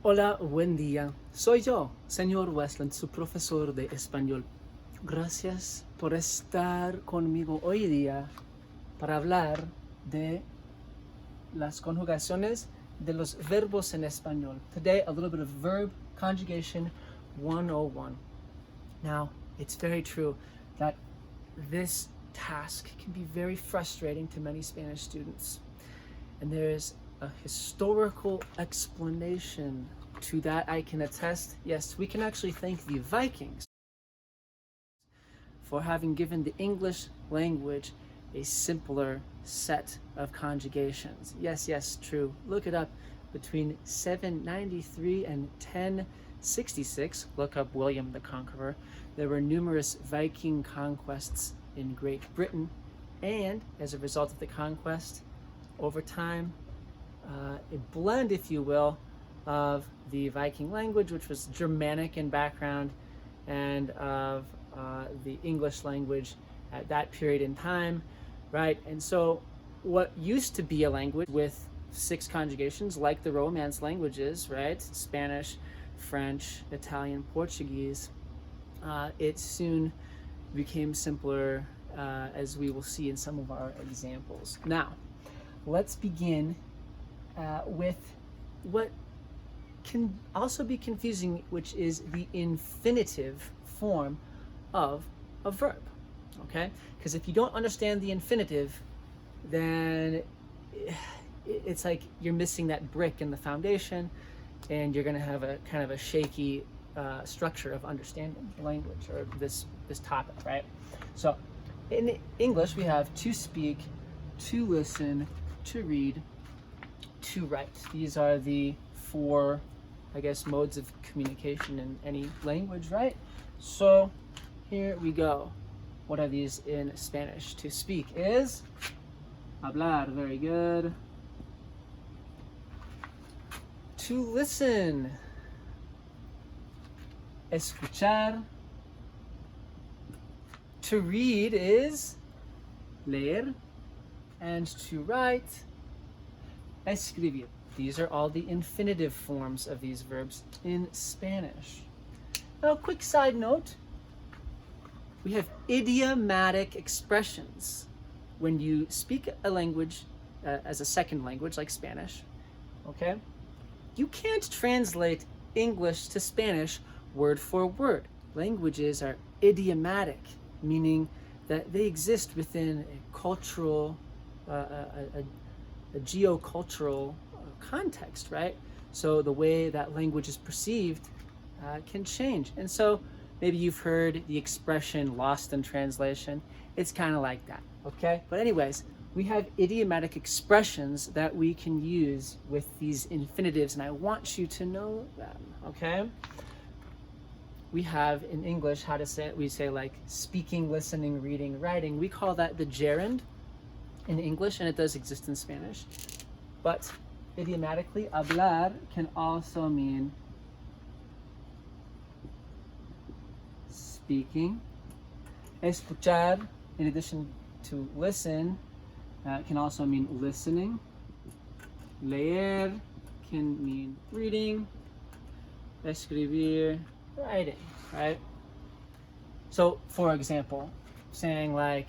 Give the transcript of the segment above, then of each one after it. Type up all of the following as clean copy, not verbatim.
Hola, buen día. Soy yo, señor Westland, su profesor de español. Gracias por estar conmigo hoy día para hablar de las conjugaciones de los verbos en español. Today, a little bit of Verb Conjugation 101. Now, it's very true that this task can be very frustrating to many Spanish students. And there's a historical explanation to that I can attest. Yes, we can actually thank the Vikings for having given the English language a simpler set of conjugations. Yes, true. Look it up. Between 793 and 1066, look up William the Conqueror, there were numerous Viking conquests in Great Britain, and as a result of the conquest, over time, a blend, if you will, of the Viking language, which was Germanic in background, and of the English language at that period in time, right? And so what used to be a language with 6 conjugations, like the Romance languages, right? Spanish, French, Italian, Portuguese, it soon became simpler, as we will see in some of our examples. Now, let's begin with what can also be confusing, which is the infinitive form of a verb, okay? Because if you don't understand the infinitive, then it's like you're missing that brick in the foundation, and you're going to have a kind of a shaky structure of understanding the language or this topic, right? So in English, we have to speak, to listen, to read, to write. These are the 4, I guess, modes of communication in any language, right? So here we go. What are these in Spanish? To speak is hablar, very good. To listen, escuchar. To read is leer. And to write, escribir. These are all the infinitive forms of these verbs in Spanish. Now, quick side note, we have idiomatic expressions. When you speak a language as a second language, like Spanish, okay, you can't translate English to Spanish word for word. Languages are idiomatic, meaning that they exist within a cultural, a geocultural context, right? So the way that language is perceived can change. And so maybe you've heard the expression lost in translation. It's kind of like that, okay? But anyways, we have idiomatic expressions that we can use with these infinitives, and I want you to know them, okay? We have in English, how to say it, we say like speaking, listening, reading, writing. We call that the gerund in English, and it does exist in Spanish. But idiomatically, hablar can also mean speaking. Escuchar, in addition to listen, can also mean listening. Leer can mean reading. Escribir, writing, right? So, for example, saying like,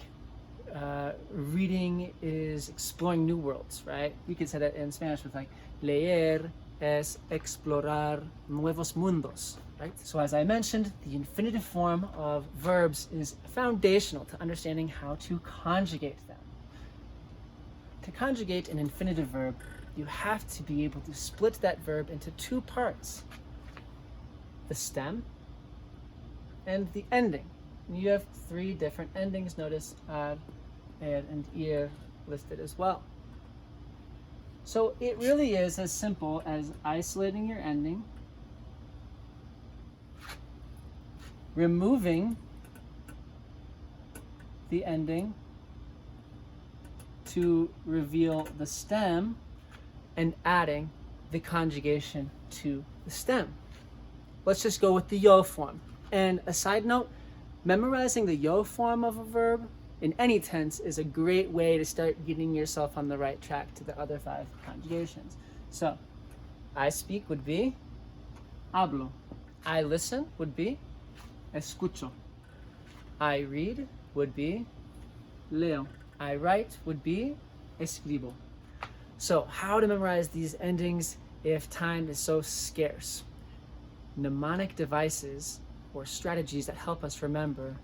reading is exploring new worlds, right? You could say that in Spanish with like, leer es explorar nuevos mundos, right? So as I mentioned, the infinitive form of verbs is foundational to understanding how to conjugate them. To conjugate an infinitive verb, you have to be able to split that verb into 2 parts. The stem and the ending. You have 3 different endings. Notice ad, and ir listed as well. So it really is as simple as isolating your ending, removing the ending to reveal the stem, and adding the conjugation to the stem. Let's just go with the yo form. And a side note, memorizing the yo form of a verb in any tense is a great way to start getting yourself on the right track to the other 5 conjugations. So, I speak would be hablo. I listen would be escucho. I read would be leo. I write would be escribo. So how to memorize these endings if time is so scarce? Mnemonic devices or strategies that help us remember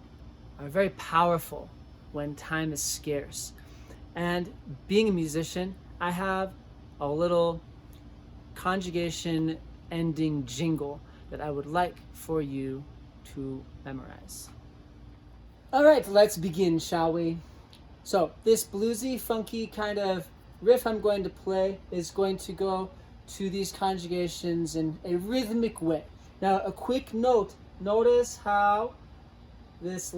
are very powerful when time is scarce. And being a musician, I have a little conjugation ending jingle that I would like for you to memorize. All right, let's begin, shall we? So this bluesy, funky kind of riff I'm going to play is going to go to these conjugations in a rhythmic way. Now, a quick note, notice how this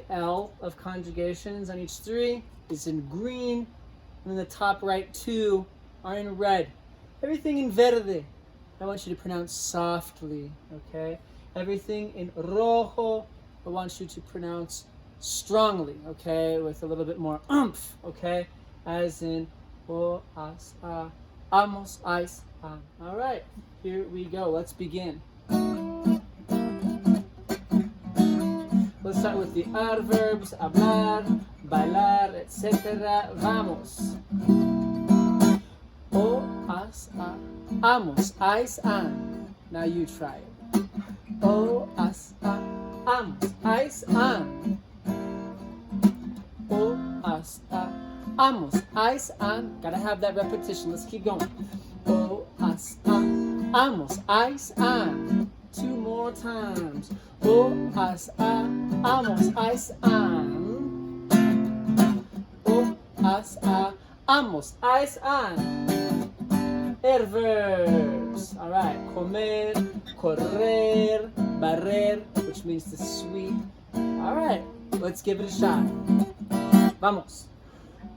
L of conjugations on each three is in green, and then the top right two are in red. Everything in verde, I want you to pronounce softly, okay? Everything in rojo, I want you to pronounce strongly, okay? With a little bit more oomph, okay? As in, o, as, a, amos, ais, am. All right, here we go. Let's begin. Let's start with the adverbs, hablar, bailar, etc. Vamos. O, as, a, amos, ais, an. Now you try it. O, as, a, amos, ais, an. O, as, a, amos, ais, an. Gotta have that repetition. Let's keep going. O, as, a, amos, ais, an. Two more times. O, as, a, amos, ais, an. O, as, a, amos, ais, an. Adverbs. All right. Comer, correr, barrer, which means to sweep. All right. Let's give it a shot. Vamos.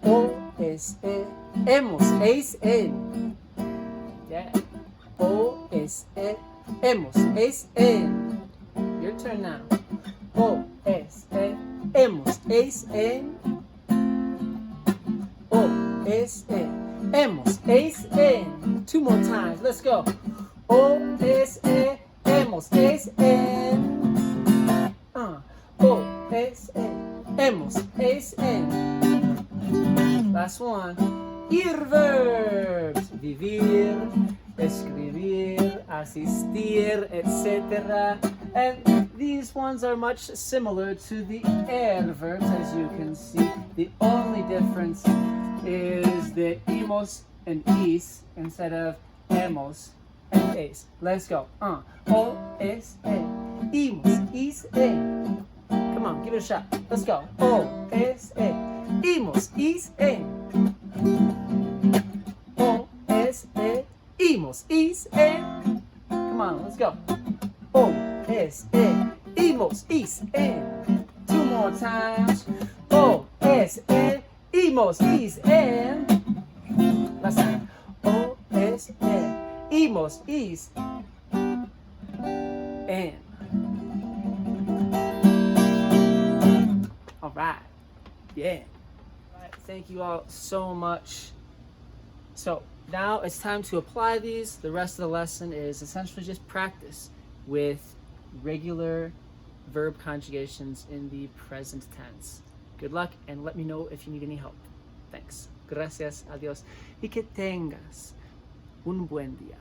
O, es, e, hemos, eis, en. Yeah. O, es, e, hemos, eis, en. Your turn now. O, es, e, hemos, eis, en. O, es, e, hemos, eis, en. Two more times. Let's go. O, es, e, hemos, eis, en. O, es, e, hemos, eis, en. Last one. Ir verbs. Vivir, escribir, asistir, etc. And these ones are much similar to the adverbs, as you can see. The only difference is the imos and is instead of hemos and es. Let's go. O, es, e, imos, is, e. Come on, give it a shot. Let's go. O, es, e, imos, is, e. O, es, e, imos, is, e. Come on, let's go. O, es, e, imos, is, e. Two more times. O, es, e, imos, is, e. Last time. O, es, e, imos, is, e. All right. Yeah. All right. Thank you all so much. So now it's time to apply these. The rest of the lesson is essentially just practice with regular verb conjugations in the present tense. Good luck, and let me know if you need any help. Thanks. Gracias. Adiós. Y que tengas un buen día.